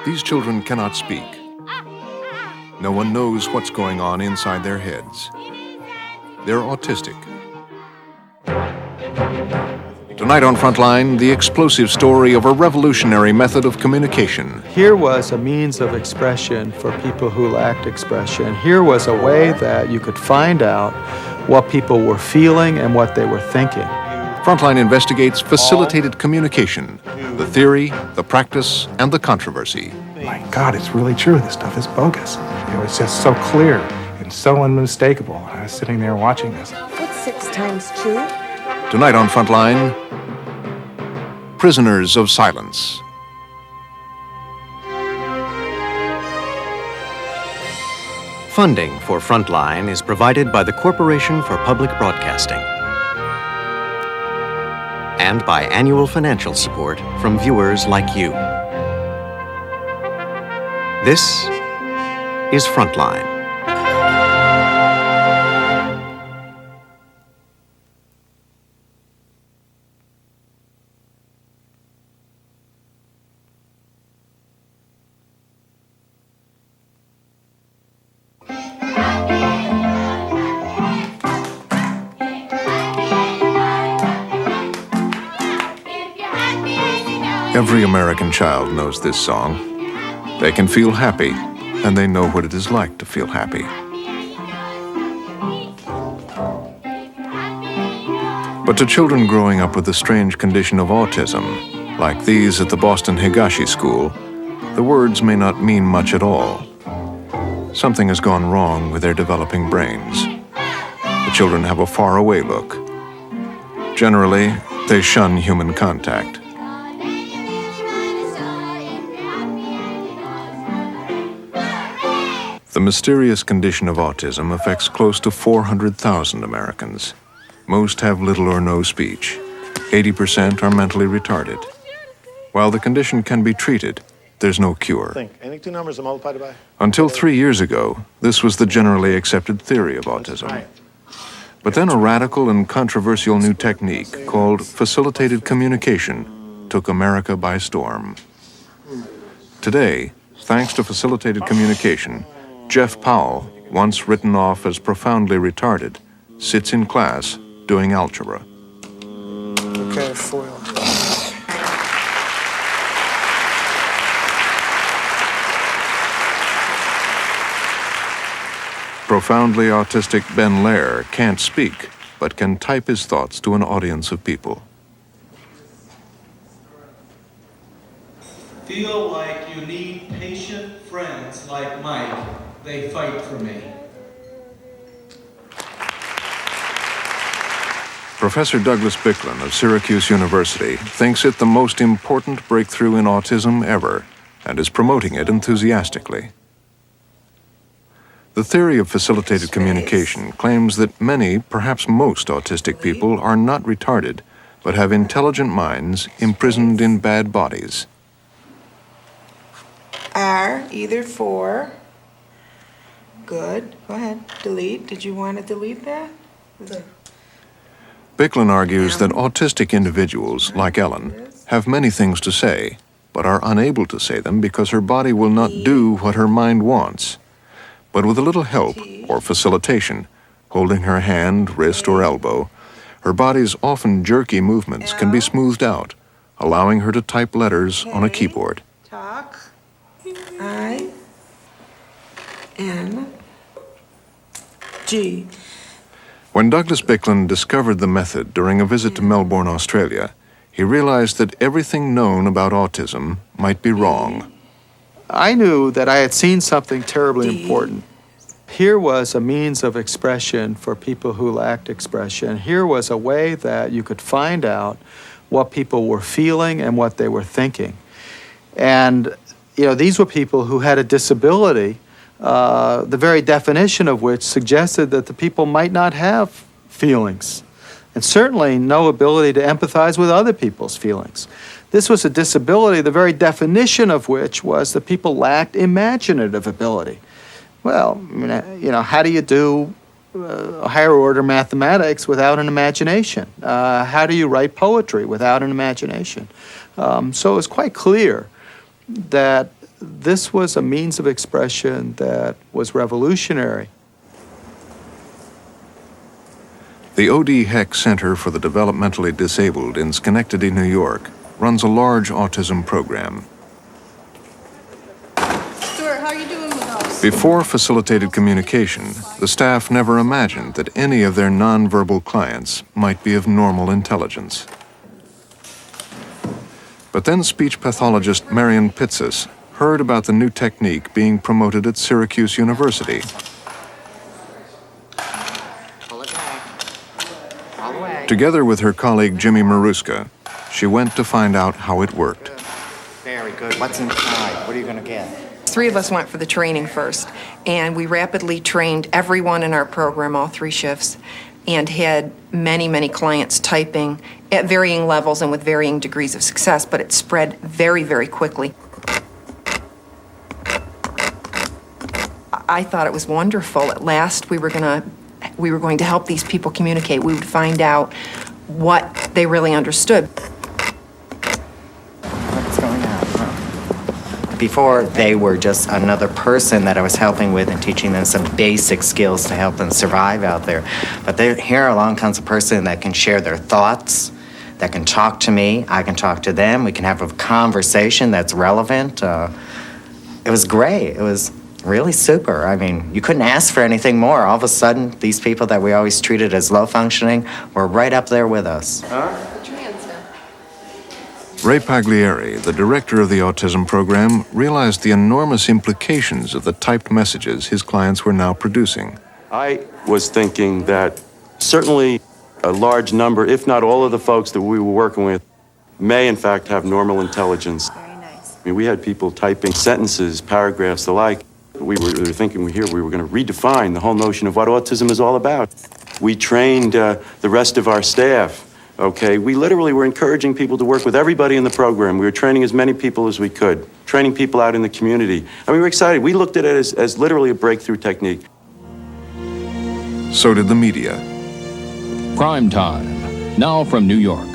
These children cannot speak. No one knows what's going on inside their heads. They're autistic. Tonight on Frontline, the explosive story of a revolutionary method of communication. Here was a means of expression for people who lacked expression. Here was a way that you could find out what people were feeling and what they were thinking. Frontline investigates facilitated communication, the theory, the practice, and the controversy. My God, it's really true. This stuff is bogus. It's just so clear and so unmistakable. I was sitting there watching this. What's 6 times 2? Tonight on Frontline, Prisoners of Silence. Funding for Frontline is provided by the Corporation for Public Broadcasting and by annual financial support from viewers like you. This is Frontline. Every American child knows this song. They can feel happy, and they know what it is like to feel happy. But to children growing up with the strange condition of autism, like these at the Boston Higashi School, the words may not mean much at all. Something has gone wrong with their developing brains. The children have a faraway look. Generally, they shun human contact. The mysterious condition of autism affects close to 400,000 Americans. Most have little or no speech. 80% are mentally retarded. While the condition can be treated, there's no cure. Any two numbers are multiplied by? Until 3 years ago, this was the generally accepted theory of autism. But then a radical and controversial new technique called facilitated communication took America by storm. Today, thanks to facilitated communication, Jeff Powell, once written off as profoundly retarded, sits in class doing algebra. Okay, foil. Profoundly autistic Ben Lair can't speak, but can type his thoughts to an audience of people. Feel like you need patient friends like Mike. They fight for me. Professor Douglas Bicklin of Syracuse University thinks it the most important breakthrough in autism ever and is promoting it enthusiastically. The theory of facilitated communication claims that many, perhaps most autistic people are not retarded, but have intelligent minds imprisoned in bad bodies. R, either 4. Good. Go ahead. Delete. Did you want to delete that? Bicklin argues that autistic individuals, like Ellen, have many things to say, but are unable to say them because her body will not do what her mind wants. But with a little help, or facilitation, holding her hand, wrist, or elbow, her body's often jerky movements can be smoothed out, allowing her to type letters on a keyboard. Talk. I. N. G. When Douglas Bicklin discovered the method during a visit to Melbourne, Australia, he realized that everything known about autism might be wrong. I knew that I had seen something terribly important. Here was a means of expression for people who lacked expression. Here was a way that you could find out what people were feeling and what they were thinking. And, these were people who had a disability, the very definition of which suggested that the people might not have feelings, and certainly no ability to empathize with other people's feelings. This was a disability, the very definition of which was that people lacked imaginative ability. Well, how do you do higher order mathematics without an imagination? How do you write poetry without an imagination? So it was quite clear that this was a means of expression that was revolutionary. The O.D. Heck Center for the Developmentally Disabled in Schenectady, New York, runs a large autism program. Stuart, how are you doing with those? Before facilitated communication, the staff never imagined that any of their nonverbal clients might be of normal intelligence. But then speech pathologist Marion Pitsis heard about the new technique being promoted at Syracuse University. Together with her colleague Jimmy Maruska, she went to find out how it worked. Very good. What's inside? What are you going to get? 3 of us went for the training first, and we rapidly trained everyone in our program, all 3 shifts, and had many, many clients typing at varying levels and with varying degrees of success, but it spread very, very quickly. I thought it was wonderful. At last, we were going to help these people communicate. We would find out what they really understood. What's going on? Huh? Before, they were just another person that I was helping with and teaching them some basic skills to help them survive out there. But here along comes a person that can share their thoughts, that can talk to me, I can talk to them, we can have a conversation that's relevant. It was great. It was really super. I mean, you couldn't ask for anything more. All of a sudden, these people that we always treated as low functioning were right up there with us. Ray Pagliari, the director of the autism program, realized the enormous implications of the typed messages his clients were now producing. I was thinking that certainly a large number, if not all of the folks that we were working with, may in fact have normal intelligence. Very nice. I mean, we had people typing sentences, paragraphs, the like. We were thinking here we were going to redefine the whole notion of what autism is all about. We trained the rest of our staff, okay? We literally were encouraging people to work with everybody in the program. We were training as many people as we could, training people out in the community. I mean, we were excited. We looked at it as literally a breakthrough technique. So did the media. Prime Time. Now from New York,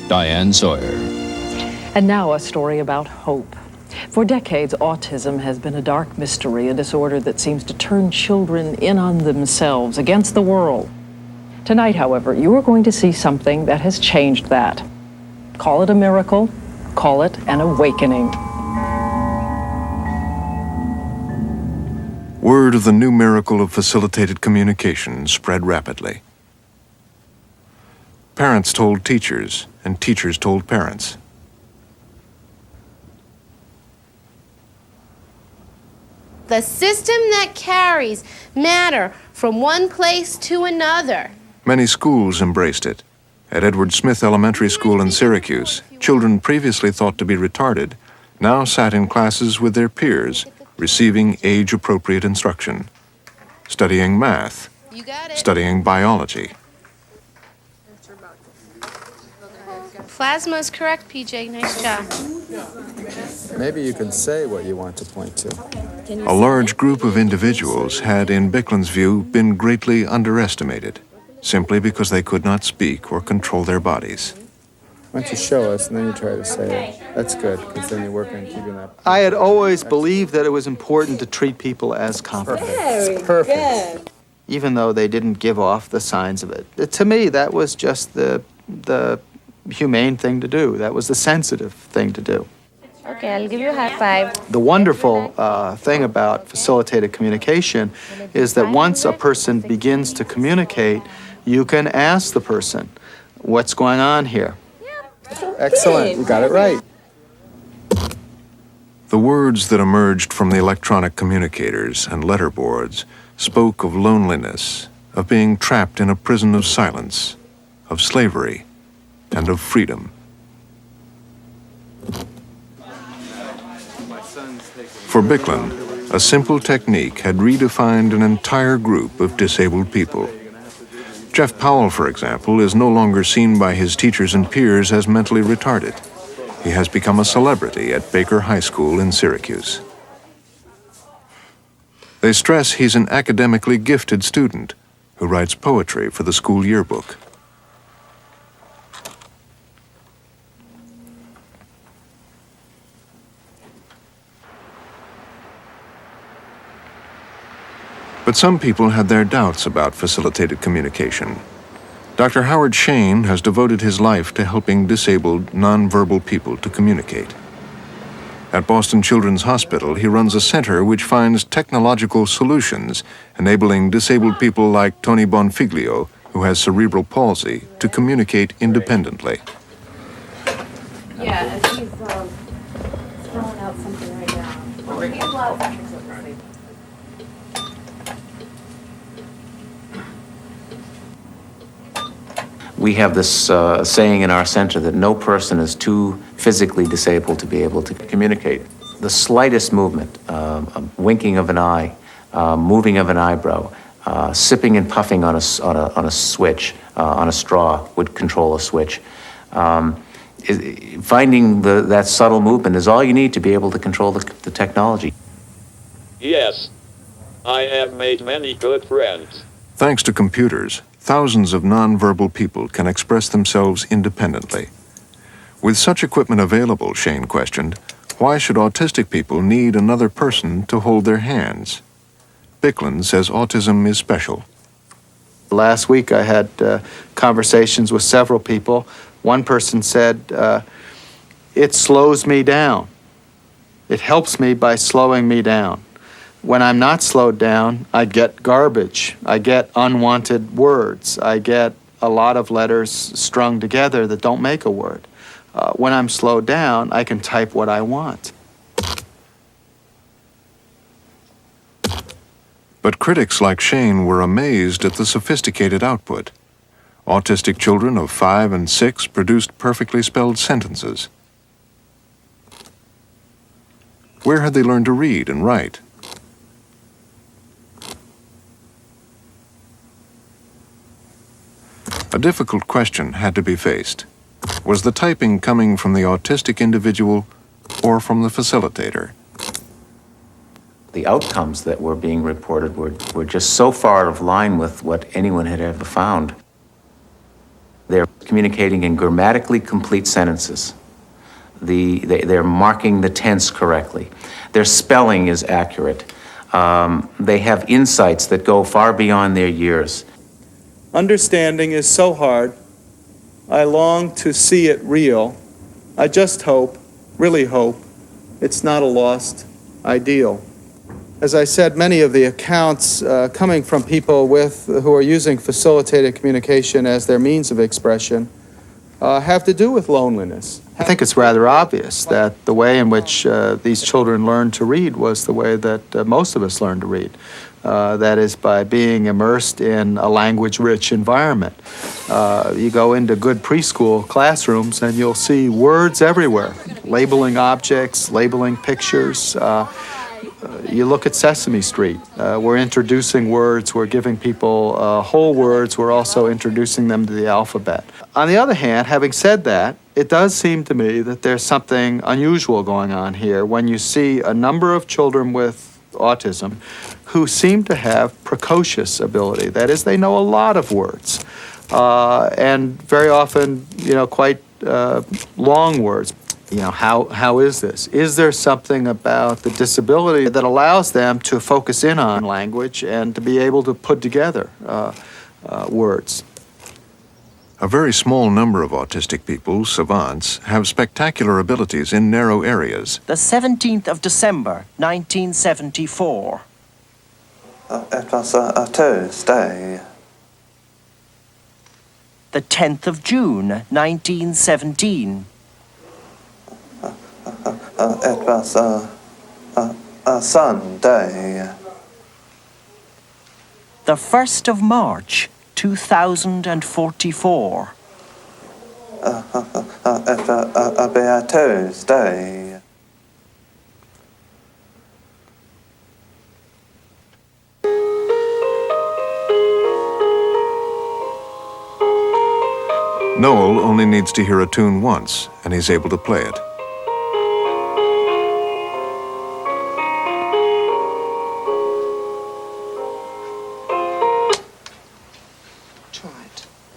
Diane Sawyer. And now a story about hope. For decades, autism has been a dark mystery, a disorder that seems to turn children in on themselves, against the world. Tonight, however, you are going to see something that has changed that. Call it a miracle, call it an awakening. Word of the new miracle of facilitated communication spread rapidly. Parents told teachers, and teachers told parents. The system that carries matter from one place to another. Many schools embraced it. At Edward Smith Elementary School in Syracuse, children previously thought to be retarded now sat in classes with their peers, receiving age-appropriate instruction, studying math, You got it. studying biology. Plasma is correct, PJ. Nice job. Maybe you can say what you want to point to. A large group of individuals had, in Bicklin's view, been greatly underestimated, simply because they could not speak or control their bodies. Why don't you show us, and then you try to say it. That's good, because then you work on keeping that. I had always believed that it was important to treat people as competent. Perfect. Even though they didn't give off the signs of it. To me, that was just the humane thing to do. That was the sensitive thing to do. Okay, I'll give you a high five. The wonderful thing about facilitated communication is that once a person begins to communicate, you can ask the person, what's going on here? Excellent, you got it right. The words that emerged from the electronic communicators and letterboards spoke of loneliness, of being trapped in a prison of silence, of slavery, and of freedom. For Bicklin, a simple technique had redefined an entire group of disabled people. Jeff Powell, for example, is no longer seen by his teachers and peers as mentally retarded. He has become a celebrity at Baker High School in Syracuse. They stress he's an academically gifted student who writes poetry for the school yearbook. But some people had their doubts about facilitated communication. Dr. Howard Shane has devoted his life to helping disabled, nonverbal people to communicate. At Boston Children's Hospital, he runs a center which finds technological solutions, enabling disabled people like Tony Bonfiglio, who has cerebral palsy, to communicate independently. Yeah, he's throwing out something right now. He has a lot of pictures of this thing. We have this saying in our center that no person is too physically disabled to be able to communicate. The slightest movement, a winking of an eye, moving of an eyebrow, sipping and puffing on a switch, on a straw would control a switch. Finding that subtle movement is all you need to be able to control the technology. Yes, I have made many good friends. Thanks to computers, thousands of nonverbal people can express themselves independently. With such equipment available, Shane questioned, why should autistic people need another person to hold their hands? Bicklin says autism is special. Last week I had conversations with several people. One person said, it slows me down. It helps me by slowing me down. When I'm not slowed down, I get garbage. I get unwanted words. I get a lot of letters strung together that don't make a word. When I'm slowed down, I can type what I want. But critics like Shane were amazed at the sophisticated output. Autistic children of 5 and 6 produced perfectly spelled sentences. Where had they learned to read and write? A difficult question had to be faced. Was the typing coming from the autistic individual or from the facilitator? The outcomes that were being reported were just so far out of line with what anyone had ever found. They're communicating in grammatically complete sentences. They're marking the tense correctly. Their spelling is accurate. They have insights that go far beyond their years. Understanding is so hard. I long to see it real. I just hope, really hope, it's not a lost ideal. As I said, many of the accounts coming from people who are using facilitated communication as their means of expression have to do with loneliness. I think it's rather obvious that the way in which these children learned to read was the way that most of us learned to read. That is by being immersed in a language-rich environment. You go into good preschool classrooms and you'll see words everywhere, labeling objects, labeling pictures. You look at Sesame Street. We're introducing words, we're giving people whole words, we're also introducing them to the alphabet. On the other hand, having said that, it does seem to me that there's something unusual going on here when you see a number of children with autism who seem to have precocious ability. That is, they know a lot of words, and very often, quite long words. How is this? Is there something about the disability that allows them to focus in on language and to be able to put together words? A very small number of autistic people, savants, have spectacular abilities in narrow areas. The 17th of December, 1974. It was a Tuesday. The 10th of June, 1917. It was a Sunday. The 1st of March, 2044. It'll be a Tuesday. Noel only needs to hear a tune once, and he's able to play it.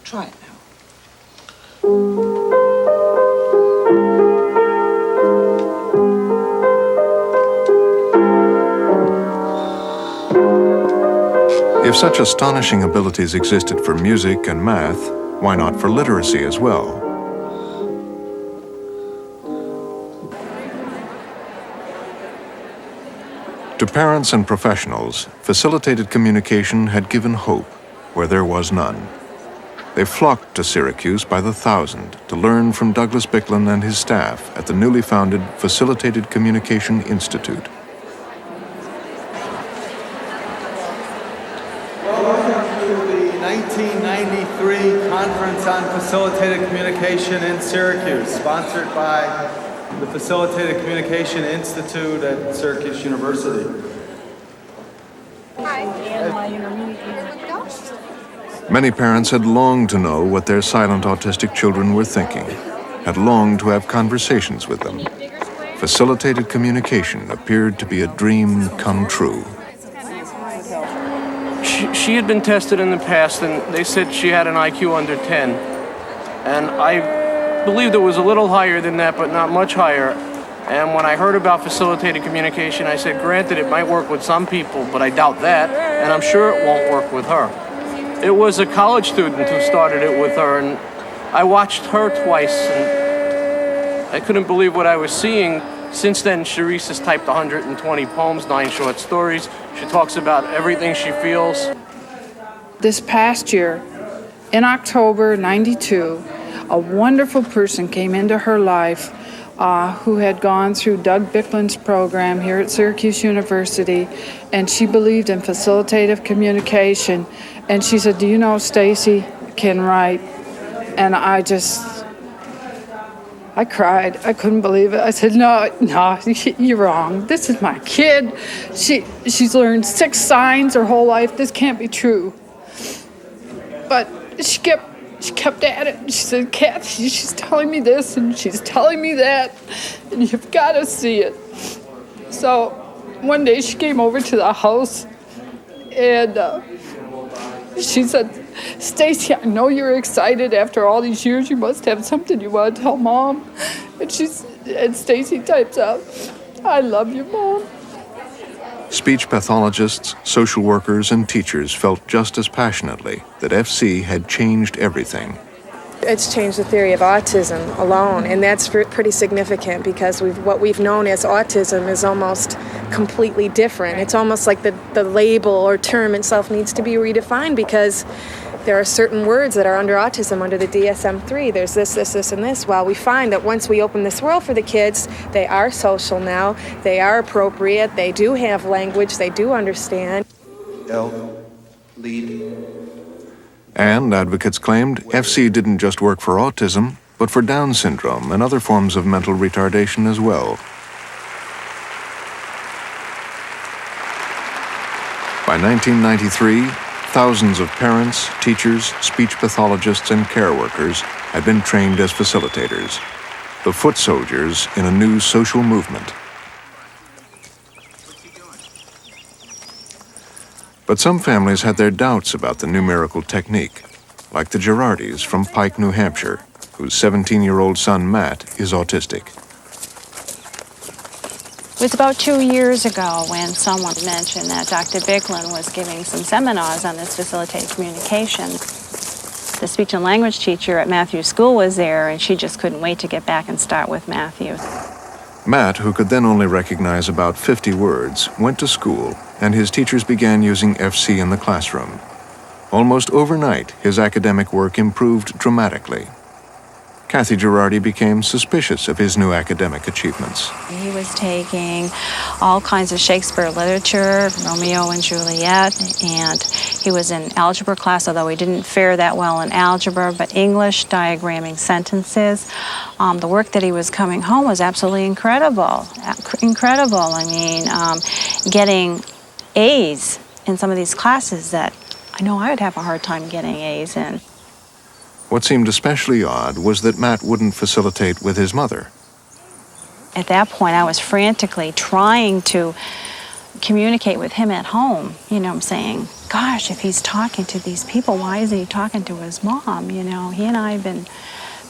Try it now. If such astonishing abilities existed for music and math, why not for literacy as well? To parents and professionals, facilitated communication had given hope where there was none. They flocked to Syracuse by the thousand to learn from Douglas Bicklin and his staff at the newly founded Facilitated Communication Institute. Welcome to the 1993 Conference on Facilitated Communication in Syracuse, sponsored by the Facilitated Communication Institute at Syracuse University. Many parents had longed to know what their silent autistic children were thinking, had longed to have conversations with them. Facilitated communication appeared to be a dream come true. She had been tested in the past, and they said she had an IQ under 10. And I believed it was a little higher than that, but not much higher. And when I heard about facilitated communication, I said, granted, it might work with some people, but I doubt that, and I'm sure it won't work with her. It was a college student who started it with her, and I watched her twice, and I couldn't believe what I was seeing. Since then, Sharice has typed 120 poems, 9 short stories. She talks about everything she feels. This past year, in October '92, a wonderful person came into her life who had gone through Doug Bicklin's program here at Syracuse University, and she believed in facilitative communication. And she said, "Do you know Stacy can write?" And I cried. I couldn't believe it. I said, no, you're wrong. This is my kid. She's learned 6 signs her whole life. This can't be true. But she kept at it. She said, Kathy, she's telling me this and she's telling me that, and you've got to see it. So one day she came over to the house, and she said, "Stacy, I know you're excited after all these years. You must have something you want to tell Mom." And Stacy types out, "I love you, Mom." Speech pathologists, social workers, and teachers felt just as passionately that FC had changed everything. It's changed the theory of autism alone, and that's pretty significant because what we've known as autism is almost completely different. It's almost like the label or term itself needs to be redefined, because there are certain words that are under autism, under the DSM-3. There's this, and this. Well, we find that once we open this world for the kids, they are social now, they are appropriate, they do have language, they do understand. Lead. And advocates claimed FC didn't just work for autism, but for Down syndrome and other forms of mental retardation as well. By 1993, thousands of parents, teachers, speech pathologists, and care workers had been trained as facilitators, the foot soldiers in a new social movement. But some families had their doubts about the numerical technique, like the Girardis from Pike, New Hampshire, whose 17-year-old son, Matt, is autistic. It was about 2 years ago when someone mentioned that Dr. Bicklin was giving some seminars on this facilitated communication. The speech and language teacher at Matthew's school was there, and she just couldn't wait to get back and start with Matthew. Matt, who could then only recognize about 50 words, went to school, and his teachers began using FC in the classroom. Almost overnight, his academic work improved dramatically. Kathy Girardi became suspicious of his new academic achievements. He was taking all kinds of Shakespeare literature, Romeo and Juliet, and he was in algebra class, although he didn't fare that well in algebra, but English, diagramming sentences. The work that he was coming home was absolutely incredible. I mean, getting A's in some of these classes that I know I would have a hard time getting A's in. What seemed especially odd was that Matt wouldn't facilitate with his mother. At that point, I was frantically trying to communicate with him at home. You know, I'm saying, gosh, if he's talking to these people, why isn't he talking to his mom? You know, he and I have been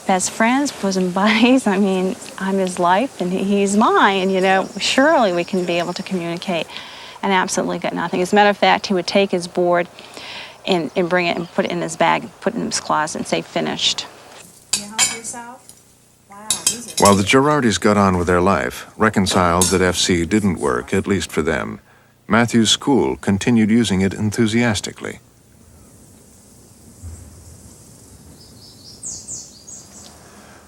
best friends, bosom buddies. I mean, I'm his life and he's mine. You know, surely we can be able to communicate. And absolutely got nothing. As a matter of fact, he would take his board and bring it and put it in his bag, put it in his closet and say finished. While the Girardis got on with their life, reconciled that FC didn't work, at least for them, Matthew's school continued using it enthusiastically.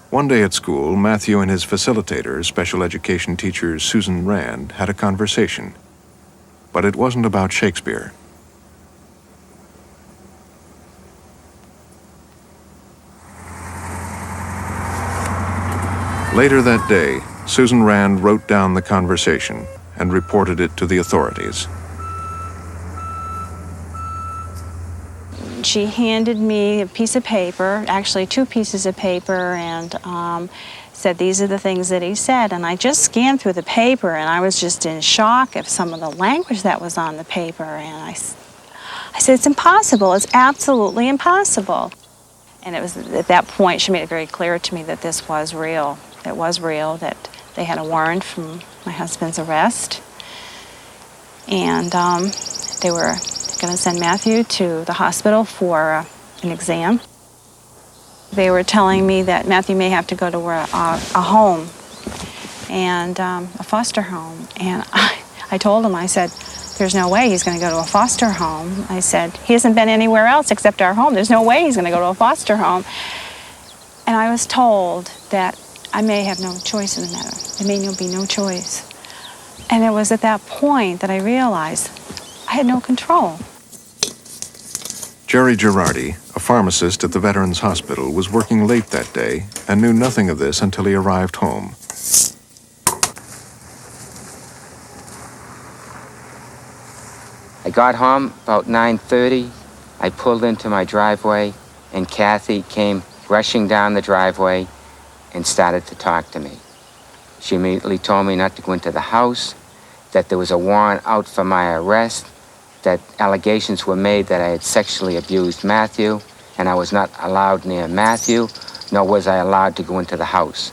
One day at school, Matthew and his facilitator, special education teacher Susan Rand, had a conversation. But it wasn't about Shakespeare. Later that day, Susan Rand wrote down the conversation and reported it to the authorities. She handed me a piece of paper, actually 2 pieces of paper, and said these are the things that he said. And I just scanned through the paper, and I was just in shock of some of the language that was on the paper. And I said, it's impossible. It's absolutely impossible. And it was at that point she made it very clear to me that this was real. It was real, that they had a warrant from my husband's arrest. And they were going to send Matthew to the hospital for an exam. They were telling me that Matthew may have to go to a home, and a foster home. And I told him, I said, there's no way he's going to go to a foster home. I said, he hasn't been anywhere else except our home. There's no way he's going to go to a foster home. And I was told that I may have no choice in the matter. There may be no choice. And it was at that point that I realized I had no control. Jerry Girardi, a pharmacist at the Veterans Hospital, was working late that day and knew nothing of this until he arrived home. I got home about 9:30. I pulled into my driveway, and Kathy came rushing down the driveway and started to talk to me. She immediately told me not to go into the house, that there was a warrant out for my arrest, that allegations were made that I had sexually abused Matthew, and I was not allowed near Matthew, nor was I allowed to go into the house.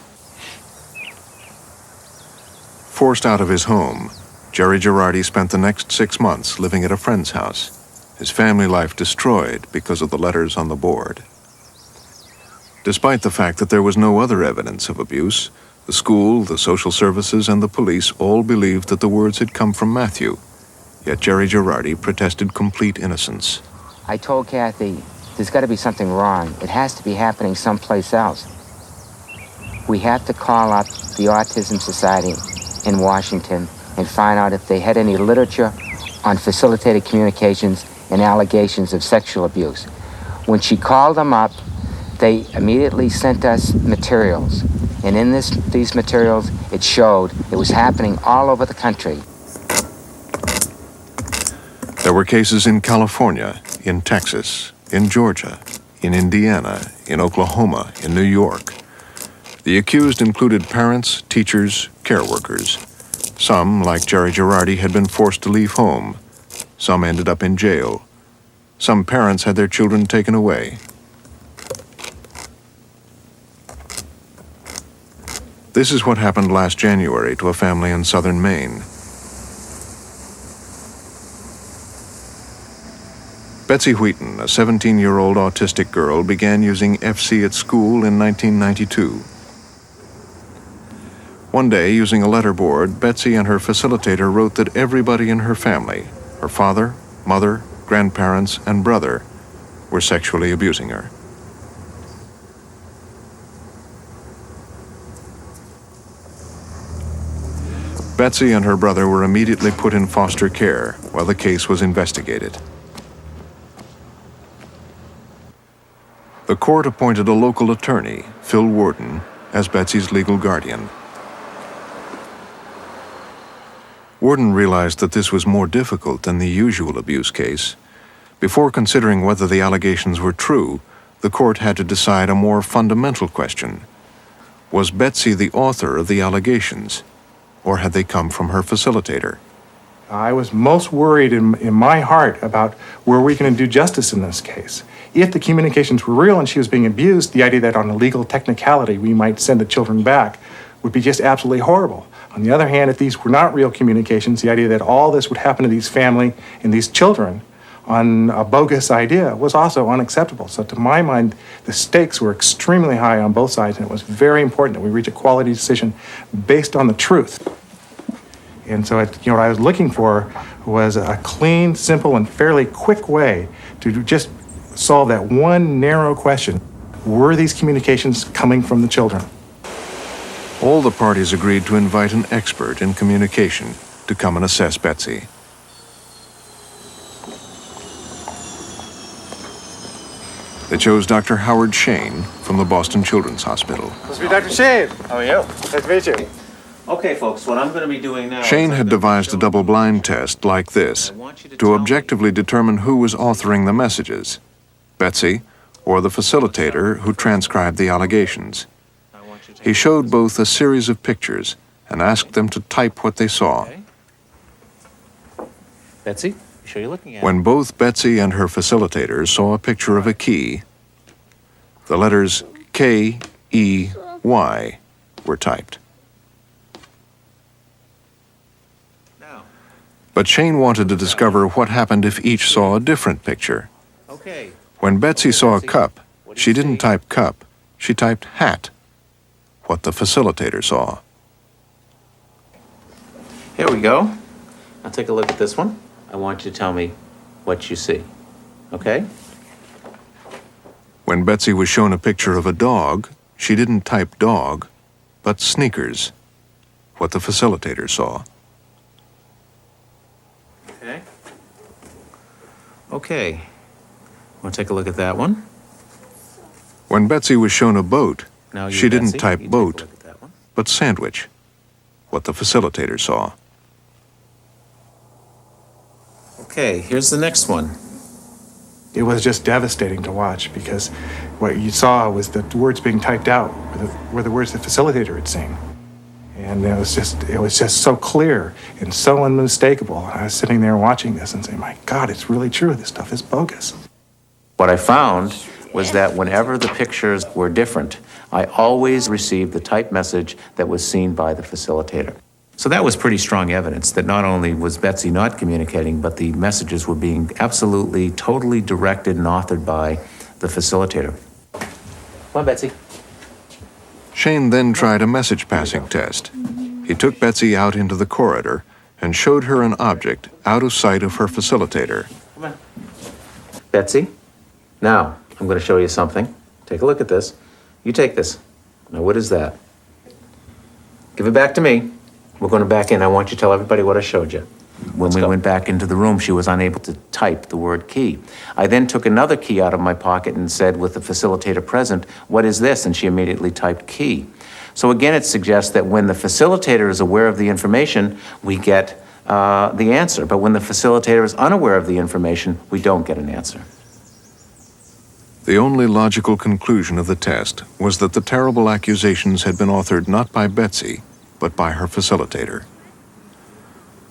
Forced out of his home, Jerry Girardi spent the next 6 months living at a friend's house, his family life destroyed because of the letters on the board. Despite the fact that there was no other evidence of abuse, the school, the social services, and the police all believed that the words had come from Matthew. Yet Jerry Girardi protested complete innocence. I told Kathy, there's got to be something wrong. It has to be happening someplace else. We have to call up the Autism Society in Washington and find out if they had any literature on facilitated communications and allegations of sexual abuse. When she called them up, they immediately sent us materials. And in these materials, it showed it was happening all over the country. There were cases in California, in Texas, in Georgia, in Indiana, in Oklahoma, in New York. The accused included parents, teachers, care workers. Some, like Jerry Girardi, had been forced to leave home. Some ended up in jail. Some parents had their children taken away. This is what happened last January to a family in southern Maine. Betsy Wheaton, a 17-year-old autistic girl, began using FC at school in 1992. One day, using a letterboard, Betsy and her facilitator wrote that everybody in her family, her father, mother, grandparents, and brother, were sexually abusing her. Betsy and her brother were immediately put in foster care while the case was investigated. The court appointed a local attorney, Phil Worden, as Betsy's legal guardian. Worden realized that this was more difficult than the usual abuse case. Before considering whether the allegations were true, the court had to decide a more fundamental question. Was Betsy the author of the allegations, or had they come from her facilitator? I was most worried in my heart about were we going to do justice in this case. If the communications were real and she was being abused, the idea that on a legal technicality we might send the children back would be just absolutely horrible. On the other hand, if these were not real communications, the idea that all this would happen to these family and these children on a bogus idea was also unacceptable. So to my mind, the stakes were extremely high on both sides, and it was very important that we reach a quality decision based on the truth. And so what I was looking for was a clean, simple, and fairly quick way to just solve that one narrow question. Were these communications coming from the children? All the parties agreed to invite an expert in communication to come and assess Betsy. They chose Dr. Howard Shane from the Boston Children's Hospital. Must be Dr. Shane. How are you? Nice to meet you. Okay, folks, what I'm going to be doing now... Shane had devised a double-blind test like this to objectively determine who was authoring the messages, Betsy or the facilitator who transcribed the allegations. He showed both a series of pictures and asked them to type what they saw. Betsy, you sure you're looking at it? When both Betsy and her facilitator saw a picture of a key, the letters K-E-Y were typed. But Shane wanted to discover what happened if each saw a different picture. Okay. When Betsy saw a cup, she didn't type cup, she typed hat, what the facilitator saw. Here we go. Now take a look at this one. I want you to tell me what you see. Okay? When Betsy was shown a picture of a dog, she didn't type dog, but sneakers, what the facilitator saw. Okay. Okay. Want to take a look at that one? When Betsy was shown a boat, Now you, she didn't Betsy, type you take a boat, look at that one. but sandwich, what the facilitator saw. Okay, here's the next one. It was just devastating to watch because what you saw was the words being typed out were the words the facilitator had seen. And it was just so clear and so unmistakable. I was sitting there watching this and saying, my God, it's really true. This stuff is bogus. What I found was that whenever the pictures were different, I always received the typed message that was seen by the facilitator. So that was pretty strong evidence that not only was Betsy not communicating, but the messages were being absolutely, totally directed and authored by the facilitator. Come on, Betsy. Shane then tried a message passing test. He took Betsy out into the corridor and showed her an object out of sight of her facilitator. Come on. Betsy, now I'm going to show you something. Take a look at this. You take this. Now, what is that? Give it back to me. We're going to back in. I want you to tell everybody what I showed you. When we went back into the room, she was unable to type the word key. I then took another key out of my pocket and said, with the facilitator present, what is this? And she immediately typed key. So again, it suggests that when the facilitator is aware of the information, we get the answer. But when the facilitator is unaware of the information, we don't get an answer. The only logical conclusion of the test was that the terrible accusations had been authored not by Betsy, but by her facilitator.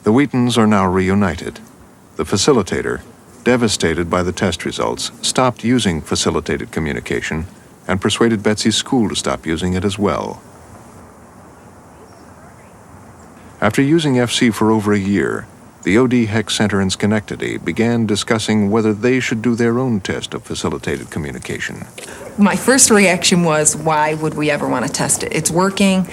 The Wheatons are now reunited. The facilitator, devastated by the test results, stopped using facilitated communication and persuaded Betsy's school to stop using it as well. After using FC for over a year, the OD Hex Center in Schenectady began discussing whether they should do their own test of facilitated communication. My first reaction was, why would we ever want to test it? It's working.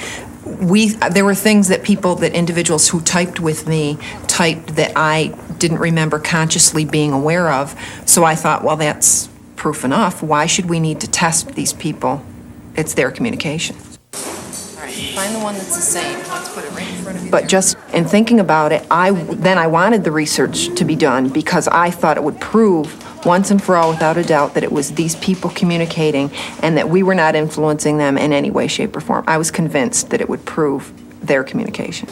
There were things that individuals who typed with me typed that I didn't remember consciously being aware of. So I thought, well, that's proof enough. Why should we need to test these people? It's their communication. All right, find the one that's the same. Let's put it right in front of you. But just in thinking about it, I wanted the research to be done because I thought it would prove once and for all, without a doubt, that it was these people communicating and that we were not influencing them in any way, shape, or form. I was convinced that it would prove their communication.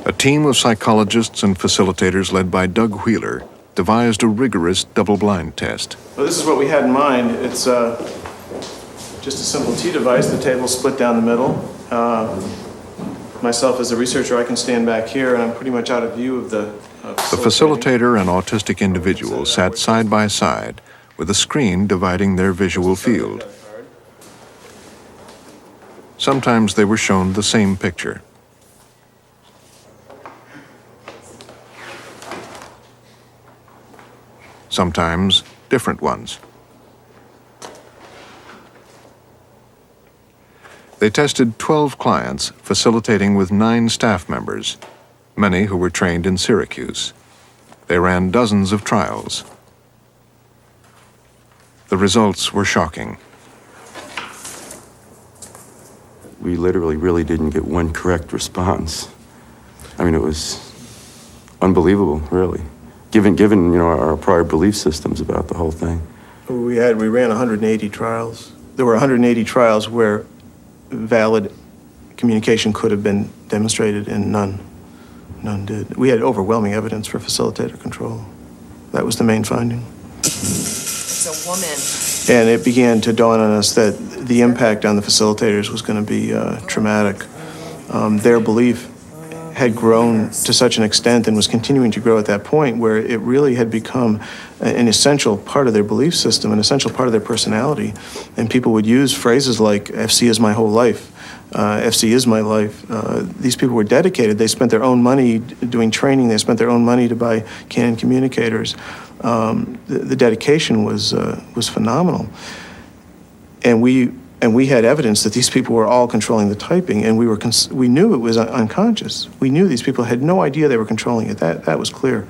A team of psychologists and facilitators led by Doug Wheeler devised a rigorous double-blind test. Well, this is what we had in mind. It's just a simple T device. The table's split down the middle. Myself as a researcher, I can stand back here, and I'm pretty much out of view of the The facilitator and autistic individual sat side by side with a screen dividing their visual field. Sometimes they were shown the same picture. sometimes different ones. They tested 12 clients, facilitating with 9 staff members, many who were trained in Syracuse. They ran dozens of trials. The results were shocking. We literally really didn't get one correct response. I mean, it was unbelievable, really, given our prior belief systems about the whole thing. We ran 180 trials. There were 180 trials where valid communication could have been demonstrated, and none did. We had overwhelming evidence for facilitator control. That was the main finding. It's a woman. And it began to dawn on us that the impact on the facilitators was going to be traumatic. Their belief had grown to such an extent and was continuing to grow at that point where it really had become an essential part of their belief system, an essential part of their personality. And people would use phrases like, FC is my whole life, FC is my life. These people were dedicated. They spent their own money doing training. They spent their own money to buy Canon communicators. The dedication was phenomenal. And we had evidence that these people were all controlling the typing, and we knew it was unconscious. We knew these people had no idea they were controlling it. That was clear.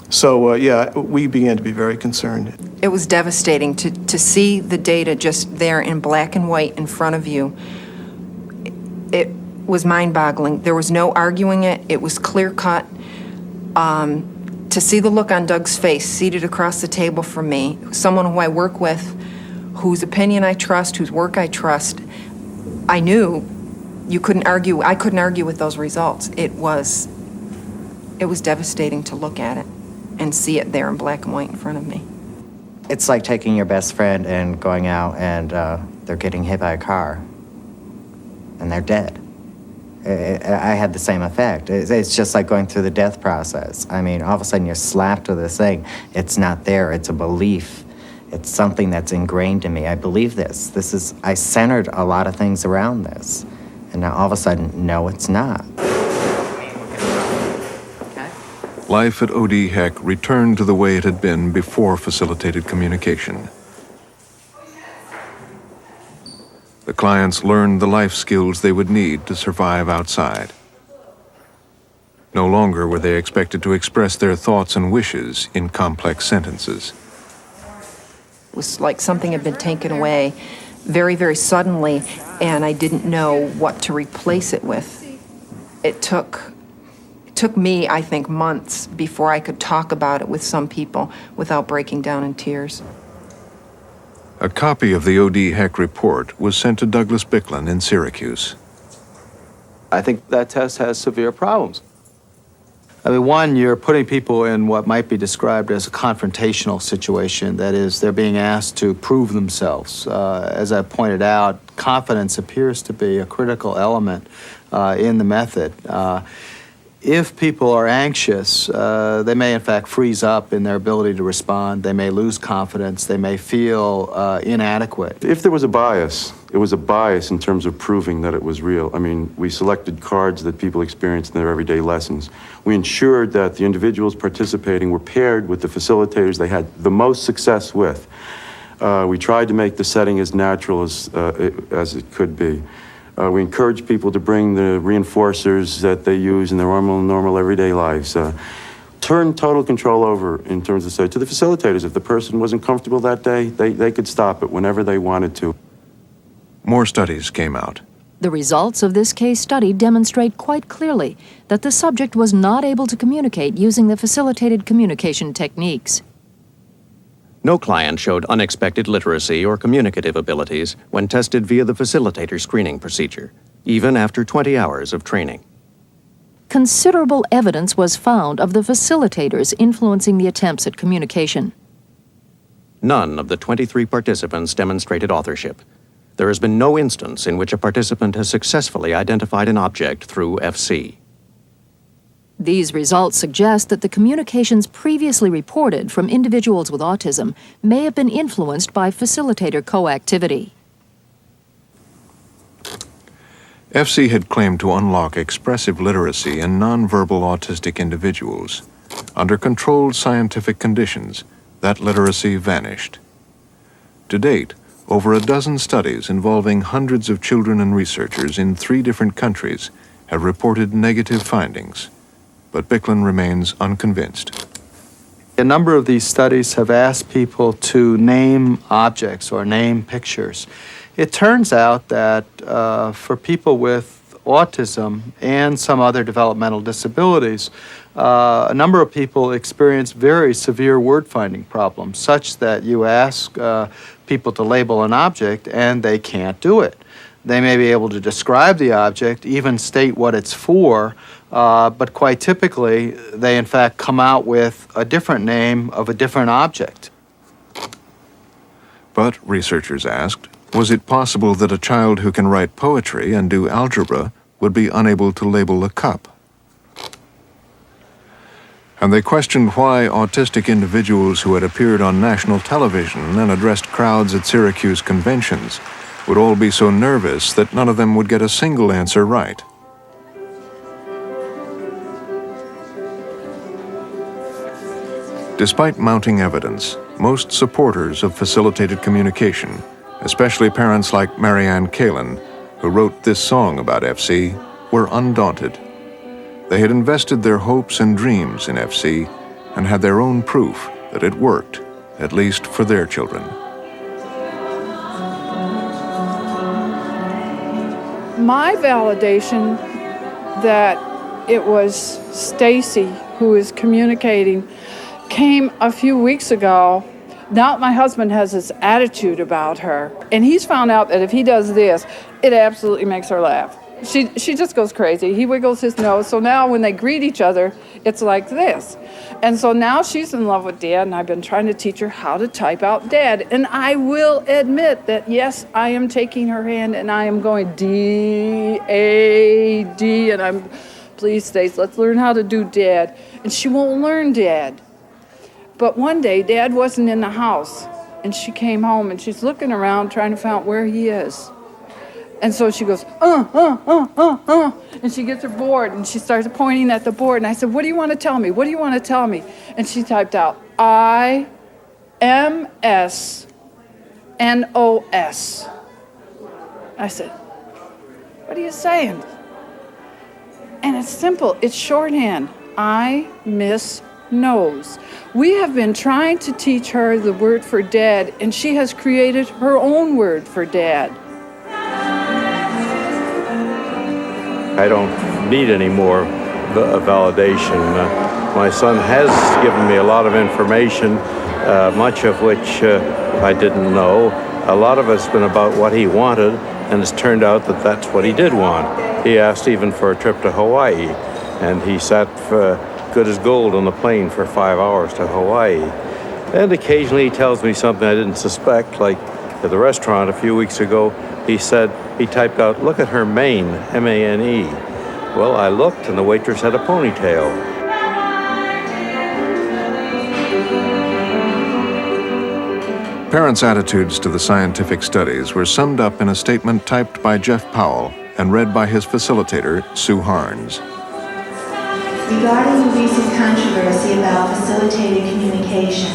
So yeah, we began to be very concerned. It was devastating to see the data just there in black and white in front of you. It was mind-boggling. There was no arguing it. It was clear-cut. To see the look on Doug's face, seated across the table from me, someone who I work with, whose opinion I trust, whose work I trust, I knew you couldn't argue. I couldn't argue with those results. It was devastating to look at it and see it there in black and white in front of me. It's like taking your best friend and going out and they're getting hit by a car and they're dead. I had the same effect. It's just like going through the death process. I mean, all of a sudden you're slapped with this thing. It's not there. It's a belief. It's something that's ingrained in me. I believe this. I centered a lot of things around this. And now all of a sudden, no, it's not. Life at OD Heck returned to the way it had been before facilitated communication. The clients learned the life skills they would need to survive outside. No longer were they expected to express their thoughts and wishes in complex sentences. It was like something had been taken away very, very suddenly, and I didn't know what to replace it with. It took me, I think, months before I could talk about it with some people without breaking down in tears. A copy of the OD Heck report was sent to Douglas Bicklin in Syracuse. I think that test has severe problems. I mean, one, you're putting people in what might be described as a confrontational situation. That is, they're being asked to prove themselves. As I pointed out, confidence appears to be a critical element in the method. If people are anxious, they may in fact freeze up in their ability to respond. They may lose confidence. They may feel inadequate. If there was a bias, it was a bias in terms of proving that it was real. I mean, we selected cards that people experienced in their everyday lessons. We ensured that the individuals participating were paired with the facilitators they had the most success with. We tried to make the setting as natural as it could be. We encourage people to bring the reinforcers that they use in their normal everyday lives. Turn total control over in terms of, say, to the facilitators. If the person wasn't comfortable that day, they could stop it whenever they wanted to. More studies came out. The results of this case study demonstrate quite clearly that the subject was not able to communicate using the facilitated communication techniques. No client showed unexpected literacy or communicative abilities when tested via the facilitator screening procedure, even after 20 hours of training. Considerable evidence was found of the facilitators influencing the attempts at communication. None of the 23 participants demonstrated authorship. There has been no instance in which a participant has successfully identified an object through FC. These results suggest that the communications previously reported from individuals with autism may have been influenced by facilitator coactivity. FC had claimed to unlock expressive literacy in nonverbal autistic individuals under controlled scientific conditions that literacy vanished. To date, over a dozen studies involving hundreds of children and researchers in 3 different countries have reported negative findings, but Bicklin remains unconvinced. A number of these studies have asked people to name objects or name pictures. It turns out that for people with autism and some other developmental disabilities, a number of people experience very severe word-finding problems, such that you ask people to label an object and they can't do it. They may be able to describe the object, even state what it's for, but quite typically they in fact come out with a different name of a different object. But, researchers asked, was it possible that a child who can write poetry and do algebra would be unable to label a cup? And they questioned why autistic individuals who had appeared on national television and addressed crowds at Syracuse conventions would all be so nervous that none of them would get a single answer right. Despite mounting evidence, most supporters of facilitated communication, especially parents like Marianne Kalin, who wrote this song about FC, were undaunted. They had invested their hopes and dreams in FC and had their own proof that it worked, at least for their children. My validation that it was Stacy who is communicating came a few weeks ago. Now my husband has this attitude about her, and he's found out that if he does this, it absolutely makes her laugh. She just goes crazy. He wiggles his nose, so now when they greet each other, it's like this. And so now she's in love with Dad, and I've been trying to teach her how to type out Dad. And I will admit that, yes, I am taking her hand, and I am going D-A-D, and I'm, please, Stace, let's learn how to do Dad. And she won't learn Dad. But one day, Dad wasn't in the house, and she came home, and she's looking around trying to find out where he is. And so she goes, and she gets her board, and she starts pointing at the board, and I said, what do you want to tell me? What do you want to tell me? And she typed out, I-M-S-N-O-S. I said, what are you saying? And it's simple, it's shorthand, I miss knows. We have been trying to teach her the word for Dad, and she has created her own word for Dad. I don't need any more validation. My son has given me a lot of information, much of which I didn't know. A lot of it's been about what he wanted, and it's turned out that that's what he did want. He asked even for a trip to Hawaii, and he sat good as gold on the plane for 5 hours to Hawaii. And occasionally he tells me something I didn't suspect, like at the restaurant a few weeks ago, he said, he typed out, look at her mane, M-A-N-E. Well, I looked and the waitress had a ponytail. Parents' attitudes to the scientific studies were summed up in a statement typed by Jeff Powell and read by his facilitator, Sue Harns. Regarding the recent controversy about facilitated communication,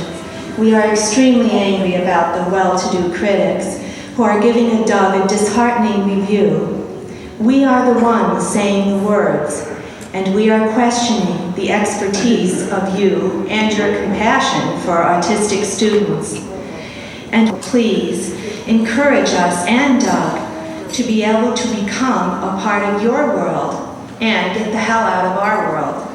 we are extremely angry about the well-to-do critics who are giving Doug a disheartening review. We are the ones saying the words, and we are questioning the expertise of you and your compassion for autistic students. And please encourage us and Doug to be able to become a part of your world and get the hell out of our world.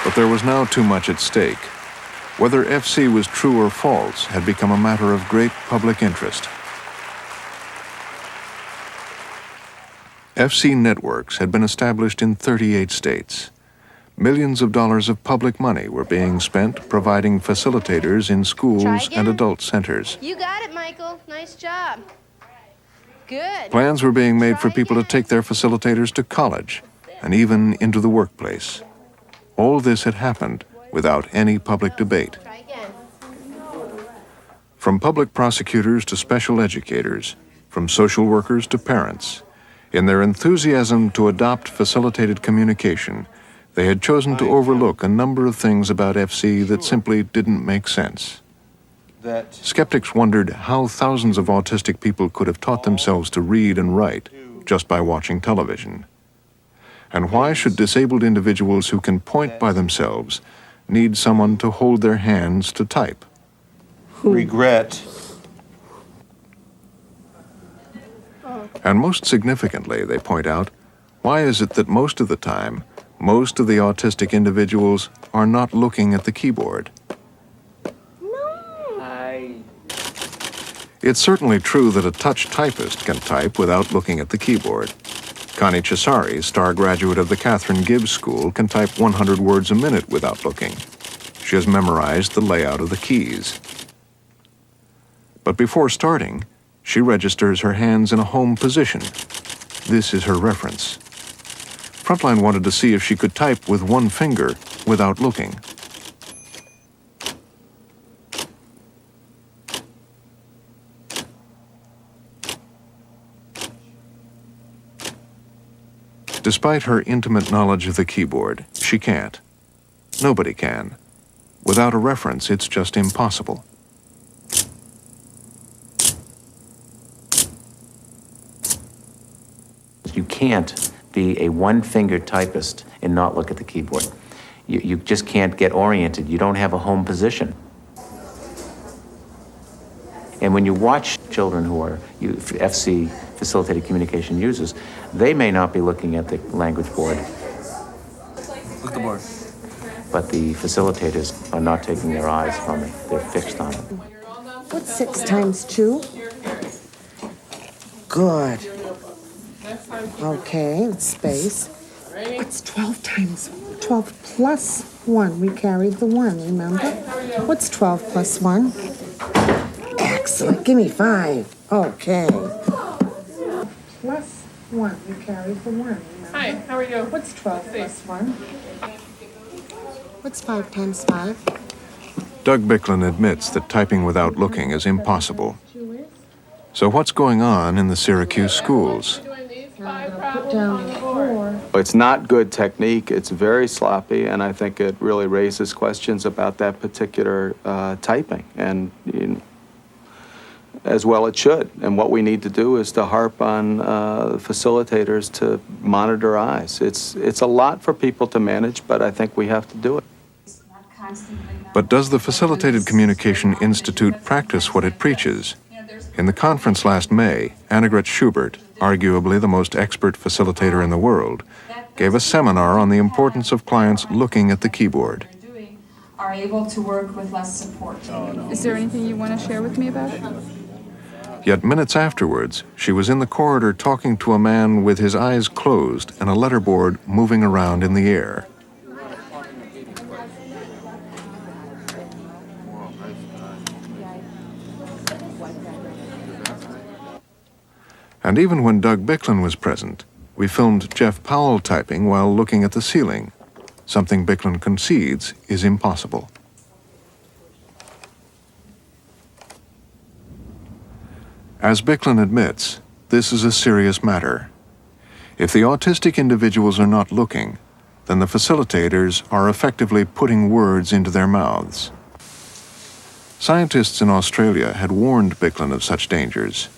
But there was now too much at stake. Whether FC was true or false had become a matter of great public interest. FC networks had been established in 38 states. Millions of dollars of public money were being spent providing facilitators in schools and adult centers. You got it, Michael. Nice job. Good. Plans were being made for people to take their facilitators to college and even into the workplace. All this had happened without any public debate. From public prosecutors to special educators, from social workers to parents, In their enthusiasm to adopt facilitated communication, they had chosen to overlook a number of things about FC that simply didn't make sense. Skeptics wondered how thousands of autistic people could have taught themselves to read and write just by watching television. And why should disabled individuals who can point by themselves need someone to hold their hands to type? Regret. And most significantly, they point out, why is it that most of the time, most of the autistic individuals are not looking at the keyboard? It's certainly true that a touch typist can type without looking at the keyboard. Connie Cesari, star graduate of the Catherine Gibbs School, can type 100 words a minute without looking. She has memorized the layout of the keys. But before starting, she registers her hands in a home position. This is her reference. Frontline wanted to see if she could type with one finger without looking. Despite her intimate knowledge of the keyboard, she can't. Nobody can. Without a reference, it's just impossible. You can't be a one-finger typist and not look at the keyboard. You just can't get oriented. You don't have a home position. And when you watch children who are FC facilitated communication users, they may not be looking at the language board. Look at the board. But the facilitators are not taking their eyes from it. They're fixed on it. What's 6 times 2? Good. Okay, space. What's 12 times 12 plus 1? We carried the 1, remember? What's 12 plus 1? Excellent. Give me 5. Okay. Plus 1. We carried the 1, remember? Hi, how are you? What's 12 plus 1? What's 5 times 5? Doug Bicklin admits that typing without looking is impossible. So what's going on in the Syracuse schools? Put down 4. It's not good technique. It's very sloppy, and I think it really raises questions about that particular typing, and as well it should. And what we need to do is to harp on facilitators to monitor eyes. It's a lot for people to manage, but I think we have to do it. But does the Facilitated Communication Institute practice what it preaches? In the conference last May, Annegret Schubert, arguably the most expert facilitator in the world, gave a seminar on the importance of clients looking at the keyboard. Are able to work with less support. Is there anything you want to share with me about it? Yet minutes afterwards, she was in the corridor talking to a man with his eyes closed and a letterboard moving around in the air. And even when Doug Bicklin was present, we filmed Jeff Powell typing while looking at the ceiling, something Bicklin concedes is impossible. As Bicklin admits, this is a serious matter. If the autistic individuals are not looking, then the facilitators are effectively putting words into their mouths. Scientists in Australia had warned Bicklin of such dangers.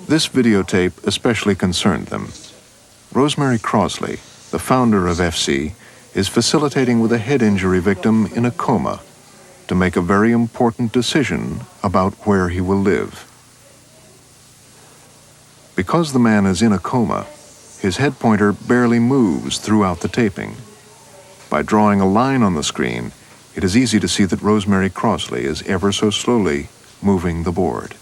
This videotape especially concerned them. Rosemary Crosley, the founder of FC, is facilitating with a head injury victim in a coma to make a very important decision about where he will live. Because the man is in a coma, his head pointer barely moves throughout the taping. By drawing a line on the screen, it is easy to see that Rosemary Crosley is ever so slowly moving the board.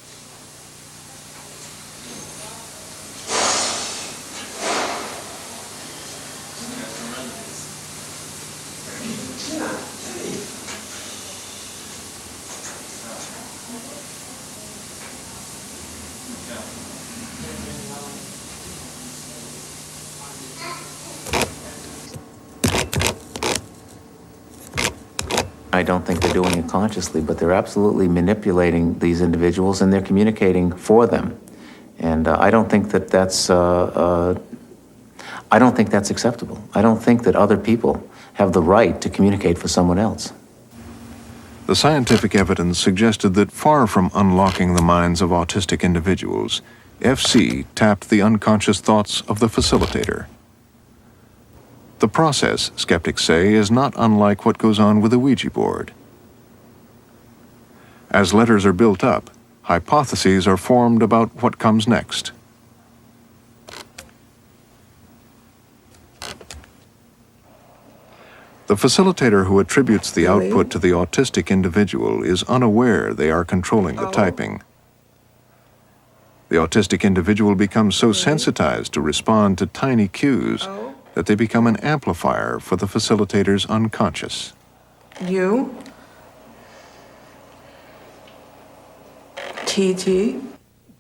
I don't think they're doing it consciously, but they're absolutely manipulating these individuals, and they're communicating for them. And I don't think that that's acceptable. I don't think that other people have the right to communicate for someone else. The scientific evidence suggested that far from unlocking the minds of autistic individuals, FC tapped the unconscious thoughts of the facilitator. The process, skeptics say, is not unlike what goes on with a Ouija board. As letters are built up, hypotheses are formed about what comes next. The facilitator who attributes the output to the autistic individual is unaware they are controlling the typing. The autistic individual becomes so sensitized to respond to tiny cues that they become an amplifier for the facilitator's unconscious. U TT.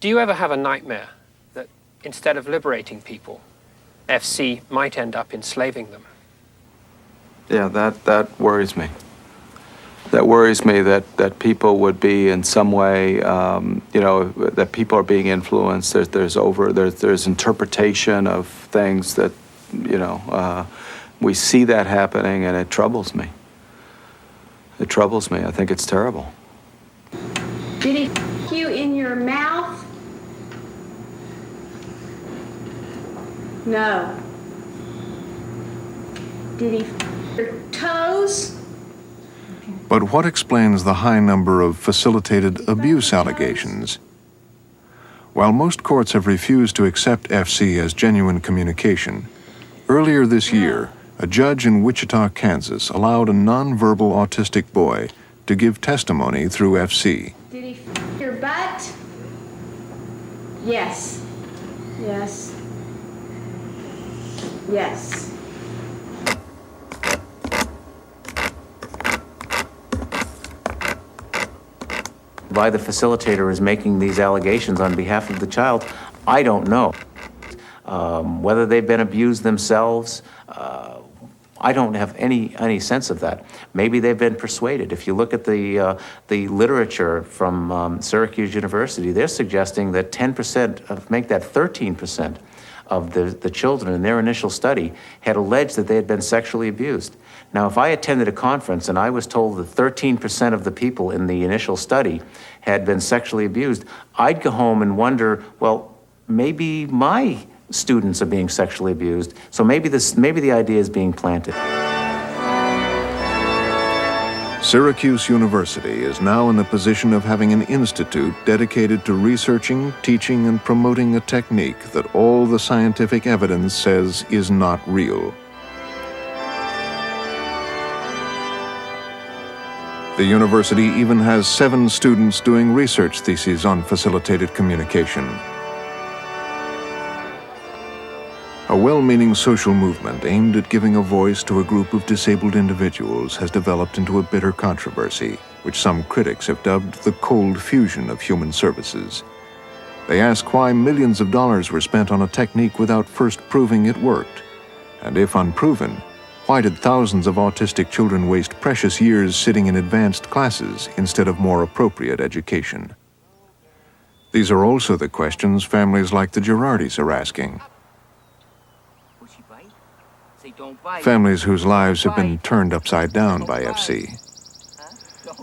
Do you ever have a nightmare that instead of liberating people, FC might end up enslaving them? Yeah, that worries me. That worries me that people would be in some way, that people are being influenced. There's interpretation of things that, we see that happening, and it troubles me. It troubles me. I think it's terrible. Did he f you in your mouth? No. Did he f your toes? But what explains the high number of facilitated abuse allegations? While most courts have refused to accept FC as genuine communication, earlier this year, a judge in Wichita, Kansas, allowed a nonverbal autistic boy to give testimony through FC. Did he f your butt? Yes. Yes. Yes. Why the facilitator is making these allegations on behalf of the child, I don't know. Whether they've been abused themselves, I don't have any sense of that. Maybe they've been persuaded. If you look at the literature from Syracuse University, they're suggesting that 10%, make that 13% of the children in their initial study had alleged that they had been sexually abused. Now, if I attended a conference and I was told that 13% of the people in the initial study had been sexually abused, I'd go home and wonder, well, maybe my students are being sexually abused, so maybe the idea is being planted. Syracuse University is now in the position of having an institute dedicated to researching, teaching, and promoting a technique that all the scientific evidence says is not real. The university even has 7 students doing research theses on facilitated communication. A well-meaning social movement aimed at giving a voice to a group of disabled individuals has developed into a bitter controversy, which some critics have dubbed the cold fusion of human services. They ask why millions of dollars were spent on a technique without first proving it worked. And if unproven, why did thousands of autistic children waste precious years sitting in advanced classes instead of more appropriate education? These are also the questions families like the Girardis are asking. Families whose lives have been turned upside down by FC.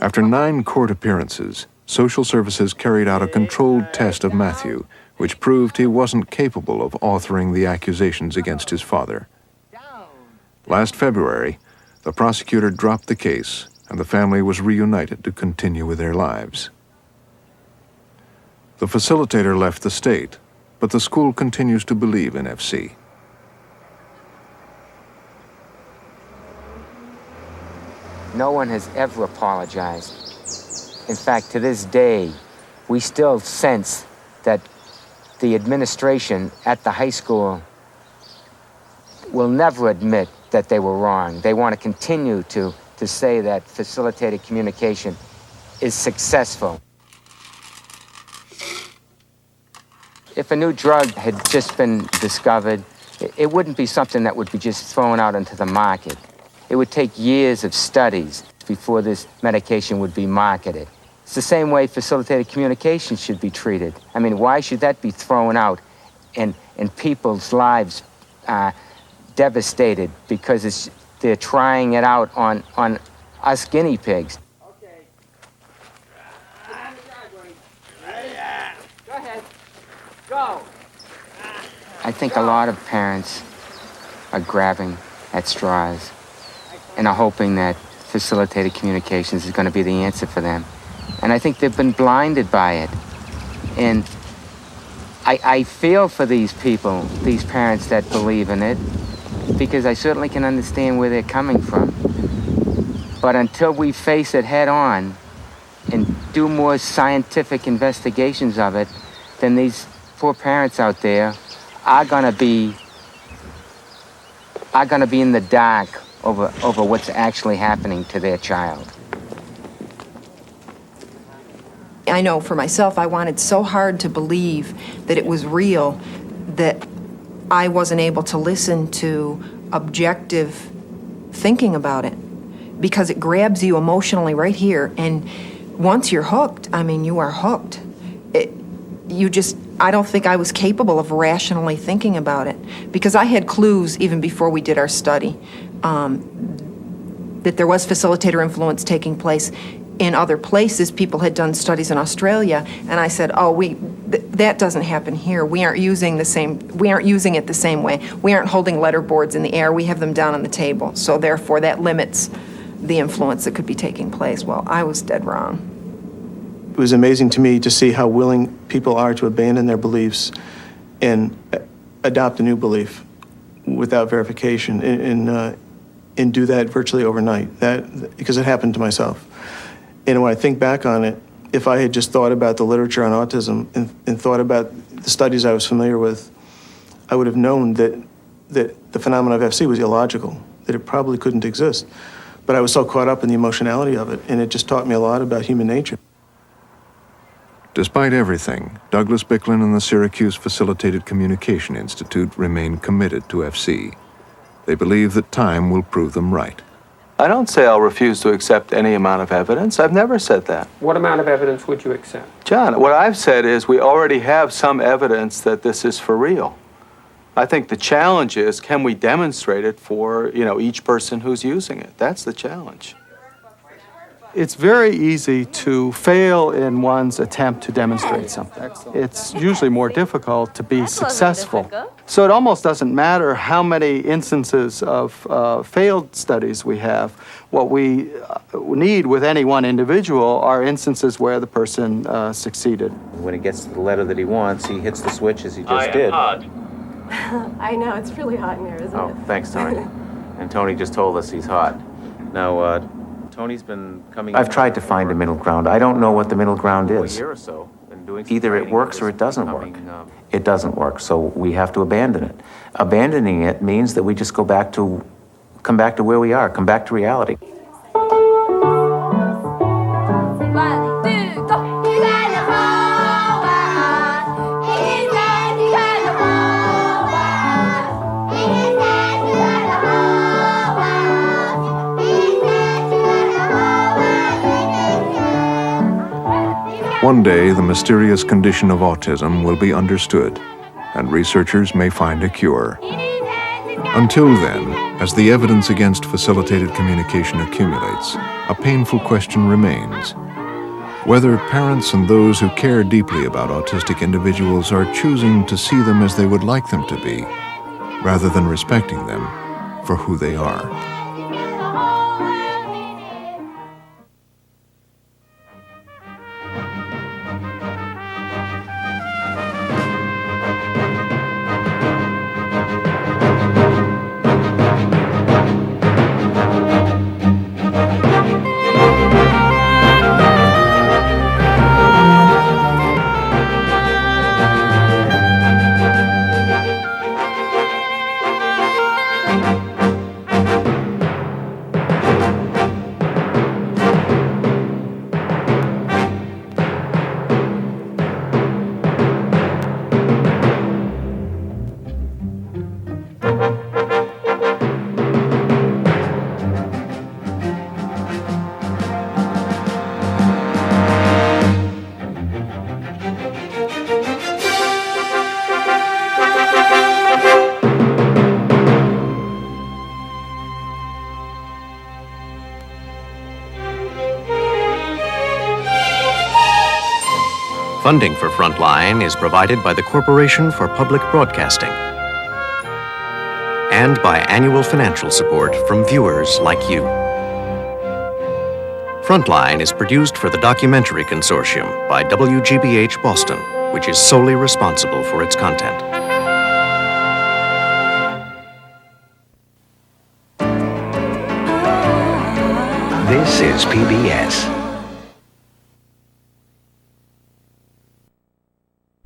After 9 court appearances, social services carried out a controlled test of Matthew, which proved he wasn't capable of authoring the accusations against his father. Last February, the prosecutor dropped the case, and the family was reunited to continue with their lives. The facilitator left the state, but the school continues to believe in FC. No one has ever apologized. In fact, to this day, we still sense that the administration at the high school will never admit that they were wrong. They want to continue to say that facilitated communication is successful. If a new drug had just been discovered, it wouldn't be something that would be just thrown out into the market. It would take years of studies before this medication would be marketed. It's the same way facilitated communication should be treated. I mean, why should that be thrown out and people's lives devastated because they're trying it out on us guinea pigs? Go ahead. Go. I think a lot of parents are grabbing at straws and are hoping that facilitated communications is going to be the answer for them. And I think they've been blinded by it. And I feel for these people, these parents that believe in it, because I certainly can understand where they're coming from. But until we face it head on and do more scientific investigations of it, then these poor parents out there are gonna be in the dark over what's actually happening to their child. I know for myself, I wanted so hard to believe that it was real that I wasn't able to listen to objective thinking about it, because it grabs you emotionally right here, and once you're hooked, I mean, you are hooked. I don't think I was capable of rationally thinking about it, because I had clues even before we did our study that there was facilitator influence taking place in other places. People had done studies in Australia, and I said, oh, that doesn't happen here. We aren't using it the same way. We aren't holding letterboards in the air. We have them down on the table. So therefore, that limits the influence that could be taking place. Well, I was dead wrong. It was amazing to me to see how willing people are to abandon their beliefs and adopt a new belief without verification, and do that virtually overnight. Because it happened to myself. And when I think back on it, if I had just thought about the literature on autism and thought about the studies I was familiar with, I would have known that the phenomenon of FC was illogical, that it probably couldn't exist. But I was so caught up in the emotionality of it, and it just taught me a lot about human nature. Despite everything, Douglas Bicklin and the Syracuse Facilitated Communication Institute remain committed to FC. They believe that time will prove them right. I don't say I'll refuse to accept any amount of evidence. I've never said that. What amount of evidence would you accept? John, what I've said is we already have some evidence that this is for real. I think the challenge is, can we demonstrate it for, each person who's using it? That's the challenge. It's very easy to fail in one's attempt to demonstrate something. It's usually more difficult to be successful. So it almost doesn't matter how many instances of failed studies we have. What we need with any one individual are instances where the person succeeded. When he gets to the letter that he wants, he hits the switch as he just did. I know, it's really hot in here, isn't it? Oh, thanks, Tony. And Tony just told us he's hot. Now, Tony's been coming. I've tried to find a middle ground. I don't know what the middle ground is. A year or so, and doing Either it works or it doesn't work. It doesn't work, so we have to abandon it. Abandoning it means that we just come back to where we are, come back to reality. One day, the mysterious condition of autism will be understood, and researchers may find a cure. Until then, as the evidence against facilitated communication accumulates, a painful question remains: whether parents and those who care deeply about autistic individuals are choosing to see them as they would like them to be, rather than respecting them for who they are. Funding for Frontline is provided by the Corporation for Public Broadcasting and by annual financial support from viewers like you. Frontline is produced for the Documentary Consortium by WGBH Boston, which is solely responsible for its content. This is PBS.